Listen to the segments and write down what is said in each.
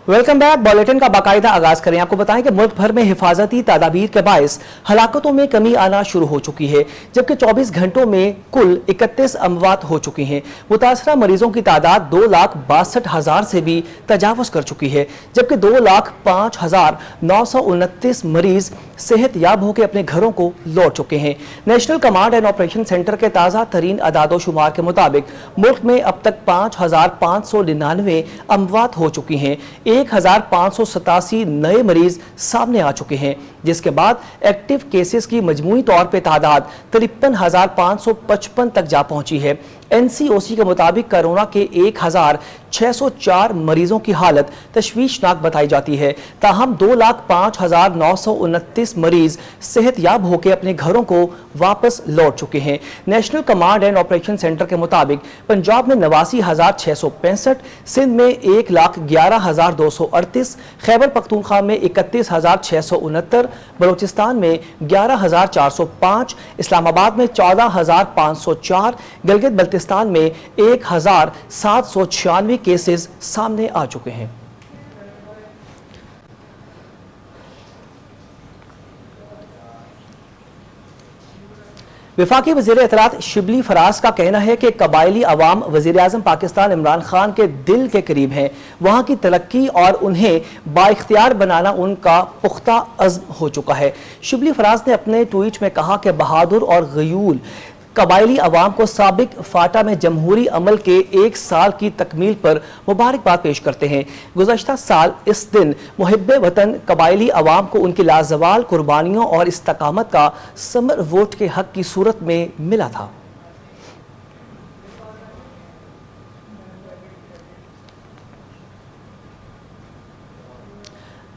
Welcome back. Bulletin का बाकायदा आगाज करें। आपको बताएं कि मुल्क भर में हिफाजती तदाबीर के बायस हलाकतों में कमी आना शुरू हो चुकी है, जबकि 24 घंटों में कुल 31 अमवात हो चुकी हैं। मुतासरा मरीजों की तादाद 2,62,000 से भी तजावज कर चुकी है, जबकि 2,05,929 मरीज सेहत याब होकर अपने घरों को लौट चुके हैं। National command and operation centre के ताज़ा तरीन अदादोशुमार के मुताबिक मुल्क में अब तक 5,599 अमवात हो चुकी हैं। 1,587 नए मरीज सामने आ चुके हैं, जिसके बाद एक्टिव केसेस की मजमूई तौर पे तादाद 53,555 तक जा पहुंची है। NCOC के मुताबिक कोरोना के 1,604 मरीजों की हालत तशवीशनाक बताई जाती है। ताहम 2,05,929 मरीज सेहत याब होकर अपने घरों को वापस लौट चुके हैं। National command and operation centre के मुताबिक पंजाब में 89,665, सिंध में 1,11,238, खैबर पख्तूनख्वा में 31,669, बलोचिस्तान में 11,405, इस्लामाबाद में 14,504, गिलगित बल्तिस्तान में 1,796 केसेस सामने आ चुके हैं। वफाकी वज़ीर इत्तलात शिबली फराज का कहना है कि कबायली अवाम वज़ीर-ए-आज़म पाकिस्तान इमरान खान के दिल के करीब हैं। वहाँ की तरक्की और उन्हें बाइख्तियार बनाना उनका पुख्ता अज़्म हो चुका है। शिबली फराज ने अपने ट्वीट में कहा कि बहादुर और गयूल कबायली अवाम को साबिक फाटा में जमहूरी अमल के 1 साल की तकमील पर मुबारकबाद पेश करते हैं। गुज़श्ता साल इस दिन मुहिब्बे वतन कबायली अवाम को उनकी लाजवाल कुर्बानियों और इस्तकामत का समर वोट के हक की सूरत में मिला था।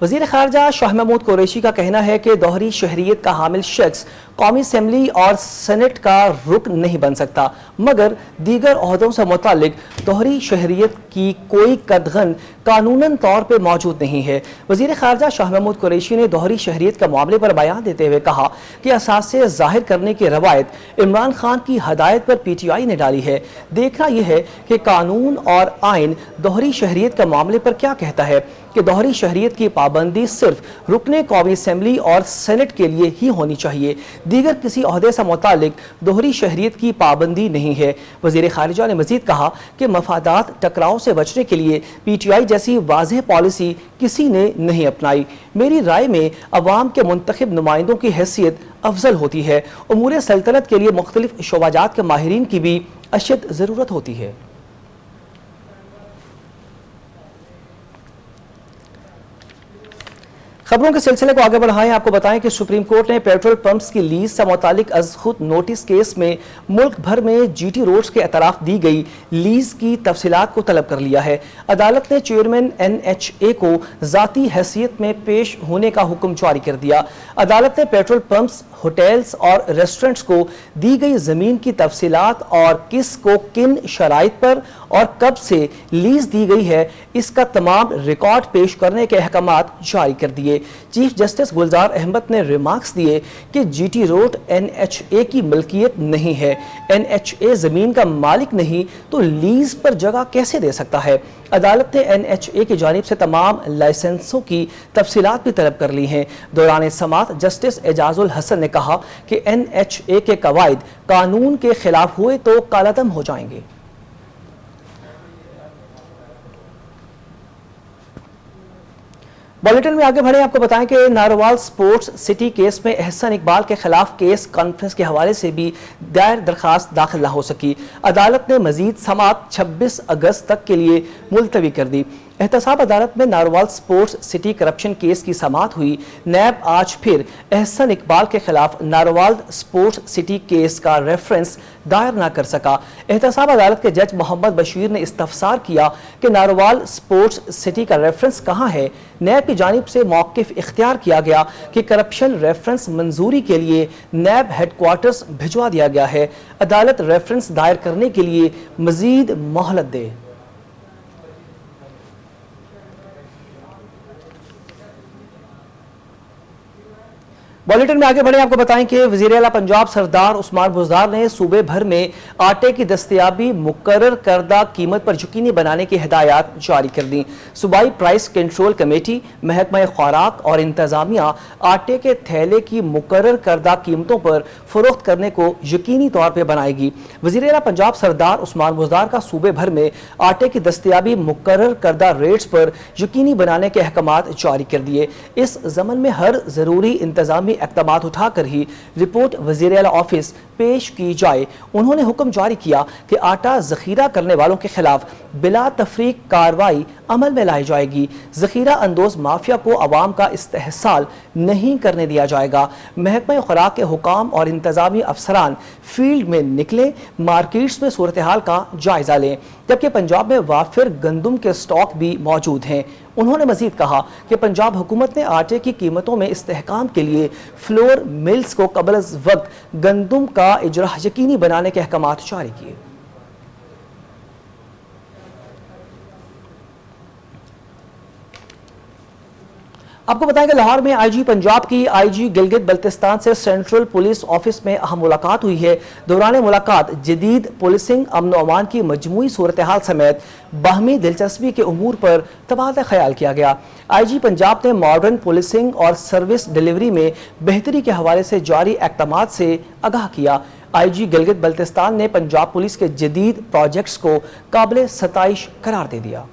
वज़ीर ख़ारजा शाह महमूद कुरैशी का कहना है कि दोहरी शहरियत का हामिल शख्स कौमी असम्बली और सेनेट का रुकन नहीं बन सकता, मगर दीगर ओहदों से मुतालिक दोहरी शहरियत की कोई कदगन कानूनन तौर पर मौजूद नहीं है। वज़ीर ख़ारजा शाह महमूद कुरैशी ने दोहरी शहरियत के मामले पर बयान देते हुए कहा कि असासे ज़ाहिर करने की रवायत इमरान खान की हदायत पर PTI ने डाली है। देखना यह है कि कानून और आइन दोहरी शहरियत के मामले पर क्या कहता है कि दोहरी शहरियत की पाबंदी सिर्फ रुकने कौमी असम्बली और सेनेट के लिए ही होनी चाहिए, दीगर किसी ओहदे से मुतालिक दोहरी शहरियत की पाबंदी नहीं है। वज़ीर ख़ारिजा ने मज़ीद कहा कि मफादात टकराव से बचने के लिए PTI जैसी वाज़ेह पॉलिसी किसी ने नहीं अपनाई। मेरी राय में अवाम के मुंतखब नुमाइंदों की हैसियत अफजल होती है। उमूर सल्तनत के लिए मुख्तलिफ शोबाजात के माहिरीन की भी अशद ज़रूरत होती है। खबरों के सिलसिले को आगे बढ़ाएं। आपको बताएं कि सुप्रीम कोर्ट ने पेट्रोल पंप्स की लीज से मुतालिक अज खुद नोटिस केस में मुल्क भर में GT रोड्स के अतराफ दी गई लीज की तफसीलात को तलब कर लिया है। अदालत ने चेयरमैन NHA को जाती हैसियत में पेश होने का हुक्म जारी कर दिया। अदालत ने पेट्रोल पंप्स, होटल्स और रेस्टोरेंट्स को दी गई जमीन की तफसीलात और किस को किन शराइत पर और कब से लीज दी गई है, इसका तमाम रिकॉर्ड पेश करने के अहकामात जारी कर दिए। चीफ जस्टिस गुलजार अहमद ने रिमार्क्स दिए कि GT रोड NHA की मिल्कियत नहीं है। NHA जमीन का मालिक नहीं तो लीज पर जगह कैसे दे सकता है। अदालत ने NHA की जानिब से तमाम लाइसेंसों की तफसीलात भी तलब कर ली हैं। दौरान समाअत जस्टिस एजाजुल हसन ने कहा कि NHA के कवायद कानून के खिलाफ हुए तो कालादम हो जाएंगे। बुलेटिन में आगे बढ़े। आपको बताएं कि नारोवाल स्पोर्ट्स सिटी केस में एहसन इकबाल के खिलाफ केस कॉन्फ्रेंस के हवाले से भी दायर दरखास्त दाखिल न हो सकी। अदालत ने मजीद समाअत 26 अगस्त तक के लिए मुलतवी कर दी। एहतसाब अदालत में Narowal sports city corruption case की समाअत हुई। नैब आज फिर एहसन इकबाल के खिलाफ नारोवाल स्पोर्ट्स सिटी केस का रेफरेंस दायर न कर सका। एहतसाब अदालत के जज मोहम्मद बशीर ने इस्तफसार किया कि नारोवाल स्पोर्ट्स सिटी का रेफरेंस कहाँ है। नैब की जानिब से मौक़िफ़ इख्तियार किया गया कि करप्शन रेफरेंस मंजूरी के लिए नैब हेडक्वार्टर्स भिजवा दिया गया है। अदालत रेफरेंस दायर करने के लिए मजीद मोहलत दे। बुलेटिन में आगे बढ़े आपको बताएं कि वज़ीर-ए-आला पंजाब सरदार उस्मान बुज़दार ने सूबे भर में आटे की दस्तयाबी मुकर्रर करदा कीमत पर यकीनी बनाने की हिदायत जारी कर दी। सूबाई प्राइस कंट्रोल कमेटी, महकमा खुराक और इंतजामिया आटे के थैले की मुकर्रर करदा कीमतों पर फरोख्त करने को यकीनी तौर पर बनाएगी। वज़ीर-ए-आला पंजाब सरदार उस्मान बुज़दार का सूबे भर में आटे की दस्तयाबी मुकर्रर करदा रेट्स पर यकीनी बनाने के अहकामात जारी कर दिए। इस ज़मन में हर ज़रूरी इंतजामी इक़दामात उठाकर ही रिपोर्ट वज़ीर-ए-आला ऑफिस पेश की जाए। उन्होंने हुक्म जारी किया कि आटा ज़ख़ीरा करने वालों के खिलाफ बिला तफरीक कार्रवाई अमल में लाई जाएगी। ज़ख़ीरा अंदोज़ माफिया को अवाम का इस्तेहसाल नहीं करने दिया जाएगा। महकमा खुराक के हुकाम और इंतजामी अफसरान फील्ड में निकलें, मार्केट्स में सूरत हाल का जायजा लें, जबकि पंजाब में वाफिर गंदम के स्टॉक भी मौजूद हैं। उन्होंने मजीद कहा कि पंजाब हुकूमत ने आटे की कीमतों में इस्तेहकाम के लिए फ्लोर मिल्स को कबल अज़ वक्त गंदम का इजरा यकीनी बनाने के अहकामात जारी किए। आपको बताएं कि लाहौर में आईजी पंजाब की आईजी गिलगित बल्तिस्तान से सेंट्रल पुलिस ऑफिस में अहम मुलाकात हुई है। दौरान मुलाकात जदीद पुलिसिंग, अमन अमान की मजमूई सूरत हाल समेत बाहमी दिलचस्पी के उमूर पर तबादला ख्याल किया गया। आईजी पंजाब ने मॉडर्न पुलिसिंग और सर्विस डिलीवरी में बेहतरी के हवाले से जारी इक़दामात से आगाह किया। आईजी गिलगित बल्तिस्तान ने पंजाब पुलिस के जदीद प्रोजेक्ट्स को काबिल सताइश करार दे दिया।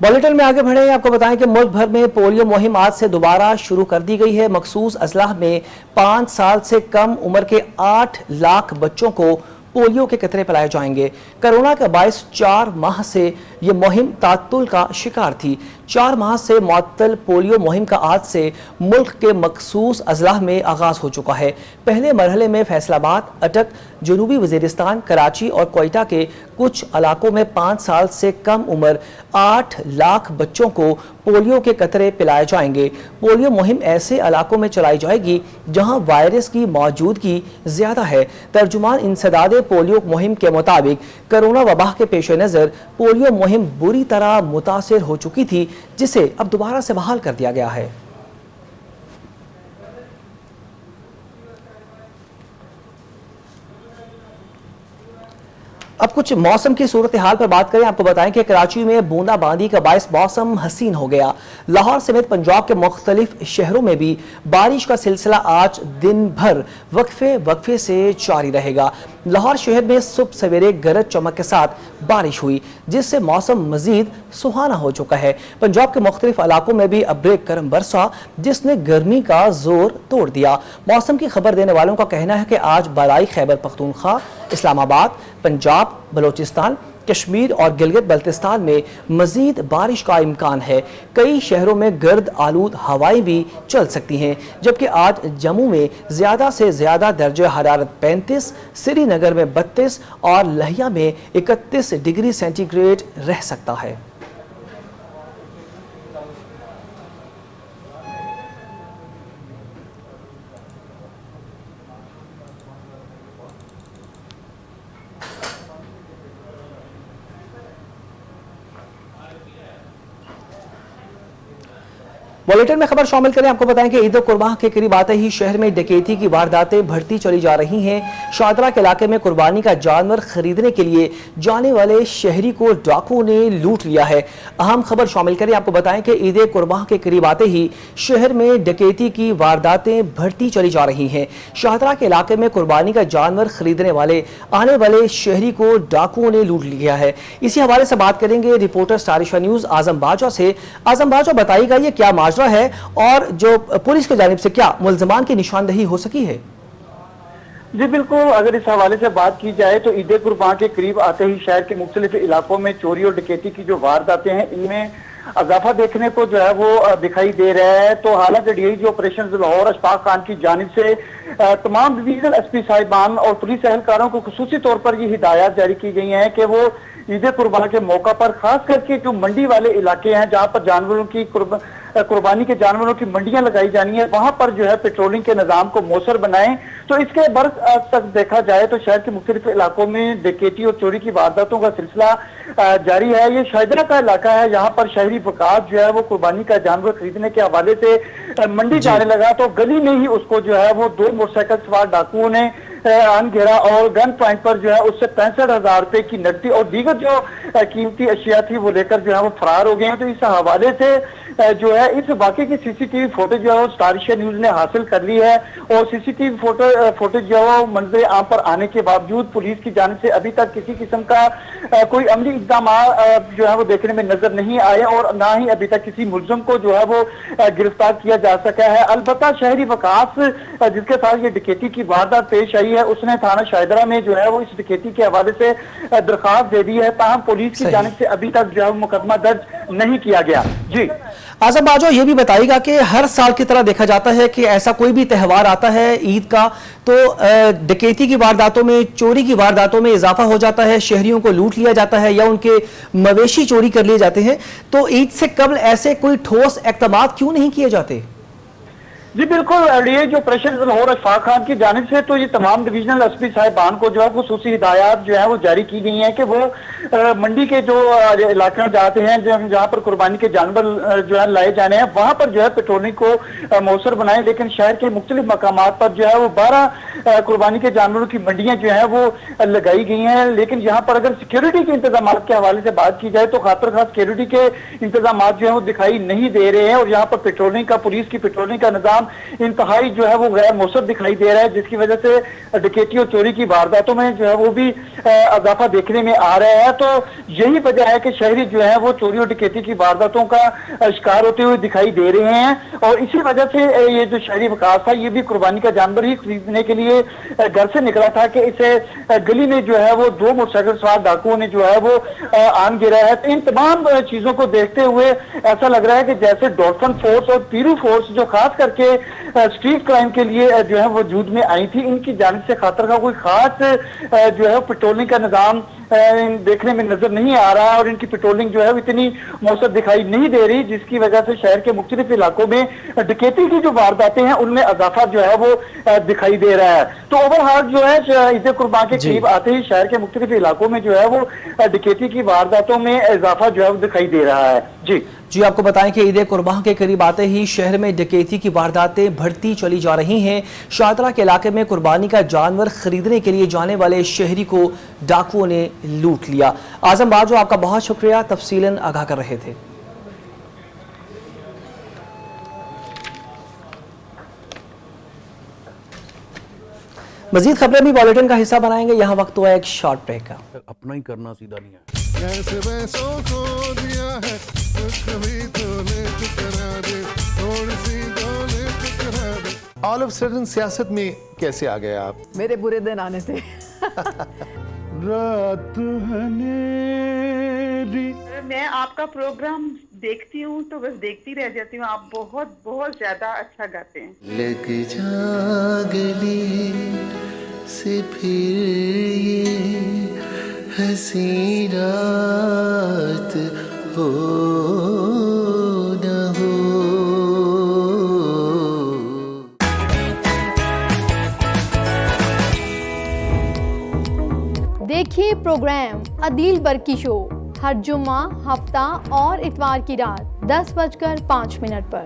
बुलेटिन में आगे बढ़े आपको बताएं कि मुल्क भर में पोलियो मुहिम आज से दोबारा शुरू कर दी गई है। मखसूस अजलाह में 5 साल से कम उम्र के 8 लाख बच्चों को पोलियो के कतरे पिलाए जाएंगे। कोरोना का बायस 4 माह से ये मुहिम तातुल का शिकार थी। 4 माह से मुअत्तल पोलियो मुहिम का आज से मुल्क के मखसूस अजलाह में आगाज हो चुका है। पहले मरहले में फैसलाबाद, अटक, जनूबी वजीरिस्तान, कराची और कोयटा के कुछ इलाकों में 5 साल से कम उम्र 8 लाख बच्चों को पोलियो के कतरे पिलाए जाएंगे। पोलियो मुहिम ऐसे इलाकों में चलाई जाएगी जहां वायरस की मौजूदगी ज्यादा है। तर्जुमान इंसदादे पोलियो मुहिम के मुताबिक कोरोना वबा के पेश नज़र पोलियो मुहिम बुरी तरह मुतासिर हो चुकी थी, जिसे अब दोबारा से बहाल कर दिया गया है। अब कुछ मौसम की सूरत हाल पर बात करें। आपको बताएं कि कराची में बूंदाबांदी का बायस मौसम हसीन हो गया। लाहौर समेत पंजाब के मुख्तलिफ शहरों में भी बारिश का सिलसिला आज दिन भर वक्फे से जारी रहेगा। लाहौर शहर में सुबह सवेरे गरज चमक के साथ बारिश हुई, जिससे मौसम मजीद सुहाना हो चुका है। पंजाब के मुख्तलिफ इलाकों में भी अब्रेक गर्म बरसा, जिसने गर्मी का जोर तोड़ दिया। मौसम की खबर देने वालों का कहना है कि आज बलाई खैबर पख्तूनख्वा, इस्लामाबाद, पंजाब, बलोचिस्तान, कश्मीर और गिलगित बल्तिस्तान में मजीद बारिश का इम्कान है। कई शहरों में गर्द आलूद हवाएं भी चल सकती हैं, जबकि आज जम्मू में ज़्यादा से ज़्यादा दर्जा हरारत 35, श्रीनगर में 32 और लहिया में 31 डिग्री सेंटीग्रेड रह सकता है। बुलेटिन में खबर शामिल करें। आपको बताएं कि ईद कुर्बान के करीब आते ही शहर में डकैती की वारदातें बढ़ती चली जा रही हैं। शादरा के इलाके में कुर्बानी का जानवर खरीदने के लिए जाने वाले शहरी को डाकुओं ने लूट लिया है। अहम खबर शामिल करें। आपको बताएं कि ईद कुर्बान के करीब आते ही शहर में डकैती की वारदातें बढ़ती चली जा रही हैं। शादरा के इलाके में कुर्बानी का जानवर खरीदने वाले आने वाले शहरी को डाकुओं ने लूट लिया है। इसी हवाले से बात करेंगे रिपोर्टर स्टारिशा न्यूज आजम बाजवा से। आजम बाजवा, बताइएगा ये क्या है और जो पुलिस की जानिब से क्या मुल्ज़मान की निशानदेही हो सकी है? जी बिल्कुल, अगर इस हवाले से बात की जाए तो ईद कुर्बान के करीब आते ही शहर के मुख्तलिफ इलाकों में चोरी और डकैती की जो वारदातें हैं, इनमें इजाफा देखने को जो है वो दिखाई दे रहा है। तो हालांकि डीआईजी ऑपरेशन लाहौर अशफाक खान की जानिब से तमाम डिवीजनल एसपी साहिबान और पुलिस एहलकारों को खुसूसी तौर पर ये हिदायत जारी की गई हैं कि वो ईद कुर्बान के मौका पर खास करके जो मंडी वाले इलाके हैं जहाँ पर जानवरों की कुर्बानी के जानवरों की मंडियां लगाई जानी है, वहां पर जो है पेट्रोलिंग के निजाम को मौसर बनाएं। तो इसके बरस तक देखा जाए तो शहर के मुख्तलिफ इलाकों में डकैती और चोरी की वारदातों का सिलसिला जारी है। ये शायदरा का इलाका है, यहाँ पर शहरी विकास जो है वो कुर्बानी का जानवर खरीदने के हवाले से मंडी जाने लगा, तो गली में ही उसको जो है वो 2 मोटरसाइकिल सवार डाकुओं ने आन घेरा और गन पॉइंट पर जो है उससे 65,000 रुपए की नकदी और दीगर जो कीमती अशिया थी वो लेकर जो है वो फरार हो गए हैं। तो इस हवाले से जो है इस वाकये की सीसीटीवी फोटो जो है वो स्टार एशिया न्यूज ने हासिल कर ली है और सीसीटीवी फोटोज जो है मंजर आम पर आने के बावजूद पुलिस की जानिब से अभी तक किसी किस्म का कोई अमली इक़दाम जो है वो देखने में नजर नहीं आए और ना ही अभी तक किसी मुलजम को जो है वो गिरफ्तार किया जा सका है। अलबत्ता शहरी विकास जिसके साथ ये डकैती की वारदात पेश आई है उसने थाना शायदरा में जो है वो इस डकैती के हवाले से दरखास्त दे दी है, ताहम पुलिस की जानिब से अभी तक जो है मुकदमा दर्ज नहीं किया गया। जी आजम बाजो, ये भी बताइएगा कि हर साल की तरह देखा जाता है कि ऐसा कोई भी त्यौहार आता है ईद का तो डकैती की वारदातों में, चोरी की वारदातों में इजाफा हो जाता है, शहरियों को लूट लिया जाता है या उनके मवेशी चोरी कर लिए जाते हैं। तो ईद से कबल ऐसे कोई ठोस इक़दाम क्यों नहीं किए जाते? जी बिल्कुल, ये जो प्रेशर लाहौर अशफाक खान की जानिब से तो ये तमाम डिवीजनल एसपी साहिबान को जो है खुसूसी हिदायत जो है वो जारी की गई हैं कि वो मंडी के जो इलाके में जाते हैं जहाँ पर कुर्बानी के जानवर जो है लाए जाने हैं वहां पर जो है पेट्रोलिंग को मौसर बनाए। लेकिन शहर के मुख्तलिफ मकामात पर जो है वो 12 कुर्बानी के जानवरों की मंडियां जो है वो लगाई गई हैं। लेकिन यहाँ पर अगर सिक्योरिटी के इंतजाम के हवाले से बात की जाए तो खातर खास सिक्योरिटी के इंतजाम जो है वो दिखाई नहीं दे रहे हैं और यहाँ पर पेट्रोलिंग का, पुलिस की पेट्रोलिंग का निजाम इंतहाई जो है वो गैर मौसर दिखाई दे रहा है, जिसकी वजह से डकैती और चोरी की वारदातों में जो है वो भी इजाफा देखने में आ रहा है। तो यही वजह है कि शहरी जो है वो चोरी और डकैती की वारदातों का शिकार होते हुए दिखाई दे रहे हैं और इसी वजह से ये जो शहरी विकास था ये भी कुर्बानी का जानवर ही खरीदने के लिए घर से निकला था कि इसे गली में जो है वो 2 मोटरसाइकिल सवार डाकुओं ने जो है वो आन गिरा है। तो इन तमाम चीजों को देखते हुए ऐसा लग रहा है कि जैसे डॉल्फिन फोर्स और पीरू फोर्स जो खास करके स्ट्रीट क्राइम के लिए जो है वजूद में आई थी, इनकी जानिब से खातर का कोई खास जो है पेट्रोलिंग का निजाम देखने में नजर नहीं आ रहा और इनकी पेट्रोलिंग जो है वो इतनी मौसर दिखाई नहीं दे रही, जिसकी वजह से शहर के मुख्तलिफ इलाकों में डकैती की जो वारदातें हैं उनमें इजाफा जो है वो दिखाई दे रहा है। तो ओवरऑल जो है ईद कुर्बान के करीब आते ही शहर के मुख्तलिफ इलाकों में जो है वो डकैती की वारदातों में इजाफा जो है वो दिखाई दे रहा है। जी आपको बताएं कि ईद कुर्बान के करीब आते ही शहर में डकैती की वारदातें बढ़ती चली जा रही हैं। शादरा के इलाके में कुर्बानी का जानवर खरीदने के लिए जाने वाले शहरी को डाकुओं ने लूट लिया। आजम बाजो, आपका बहुत शुक्रिया, तफसीलन आगाह कर रहे थे। मजीद खबरें भी बुलेटिन का हिस्सा बनाएंगे। यहाँ वक्त हुआ एक शॉर्ट ब्रेक का। अपना ही करना सीधा नहीं है। ऑल ऑफ सडन सियासत में कैसे आ गए आप? मेरे बुरे दिन आने थे। रात हनेरी। मैं आपका प्रोग्राम देखती हूँ तो बस देखती रह जाती हूँ। आप बहुत बहुत ज्यादा अच्छा गाते हैं। लग जा गले से फिर ये हंसी रात हो न हो। देखिए प्रोग्राम अदील बरकी शो हर जुम्मा, हफ्ता और इतवार की रात 10:05 पर।